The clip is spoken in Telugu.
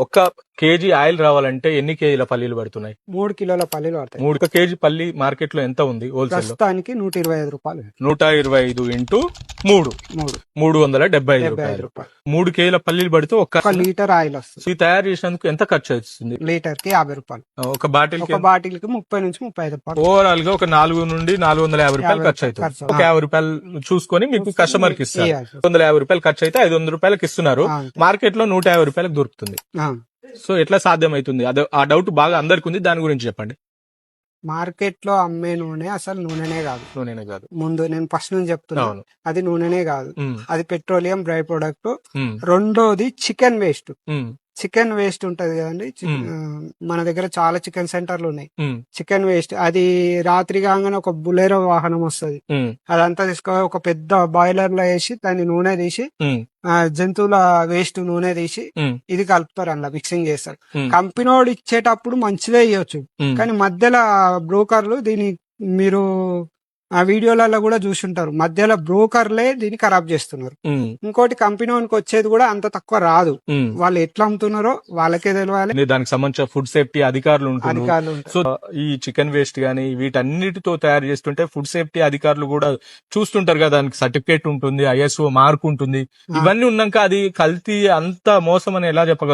ఒక్క కేజీ ఆయిల్ రావాలంటే ఎన్ని కేజీల పల్లీలు పడుతున్నాయి? 3 కిలోల పల్లీలు పడతాయి. 3 కేజీ పల్లి మార్కెట్ లో ఎంత ఉంది హోల్సేల్ లో? ప్రస్తుతానికి 125 రూపాయలు. 125 ఇంటూ 3 375 రూపాయలు. 3 కేజీల పల్లీలు పడితే ఒక లీటర్ ఆయిల్ వస్తుంది. ఇది తయారు చేసినందుకు ఎంత ఖర్చు అవుతుంది? లీటర్ కి 50 రూపాయలు. ఒక బాటిల్ ఒక బాటిల్ కి 30 నుంచి 35 రూపాయలు. ఓవరాల్ గా ఒక 4 నుండి 450 రూపాయలు ఖర్చు అవుతుంది. ఒక 50 రూపాయలు చూసుకొని మీకు కస్టమర్ కి ఇస్తారు. 150 రూపాయలు ఖర్చు అయితే 500 రూపాయలకి ఇస్తున్నారు. మార్కెట్ లో 150 రూపాయలకు దొరుకుతుంది. సో ఎట్లా సాధ్యమవుతుంది? ఆ డౌట్ బాగా అందరికి ఉంది, దాని గురించి చెప్పండి. మార్కెట్ లో అమ్మే నూనె అసలు నూనెనే కాదు. ముందు నేను ఫస్ట్ నుంచి చెప్తున్నాను, అది నూనెనే కాదు, అది పెట్రోలియం డ్రై ప్రొడక్ట్. రెండోది చికెన్ వేస్ట్. చికెన్ వేస్ట్ ఉంటది కదండి, మన దగ్గర చాలా చికెన్ సెంటర్లు ఉన్నాయి. చికెన్ వేస్ట్ అది రాత్రి కాగానే ఒక బులెరో వాహనం వస్తుంది, అదంతా తీసుకొని ఒక పెద్ద బాయిలర్ లో వేసి దాన్ని నూనె తీసి, జంతువుల వేస్ట్ నూనె తీసి ఇది కలుపుతారు, అందులో మిక్సింగ్ చేస్తారు. కంపెనీ వాడు ఇచ్చేటప్పుడు మంచిదే ఇవ్వచ్చు, కానీ మధ్యలో బ్రోకర్లు దీన్ని మీరు ఆ వీడియోలలో కూడా చూసుంటారు, మధ్యలో బ్రోకర్లే దీన్ని ఖరాబ్ చేస్తున్నారు. ఇంకోటి కంపెనీ వానికి వచ్చేది కూడా అంత తక్కువ రాదు. వాళ్ళు ఎట్లా అమ్ముతున్నారో వాళ్ళకే తెలియాలి. దానికి సంబంధించిన ఫుడ్ సేఫ్టీ అధికారులు ఉంటారు. సో ఈ చికెన్ వేస్ట్ గానీ వీటన్నిటితో తయారు చేస్తుంటే ఫుడ్ సేఫ్టీ అధికారులు కూడా చూస్తుంటారు కదా, దానికి సర్టిఫికేట్ ఉంటుంది, ISO మార్క్ ఉంటుంది. ఇవన్నీ ఉన్నాక అది కల్తీ అంత మోసం అని ఎలా చెప్పగలరు?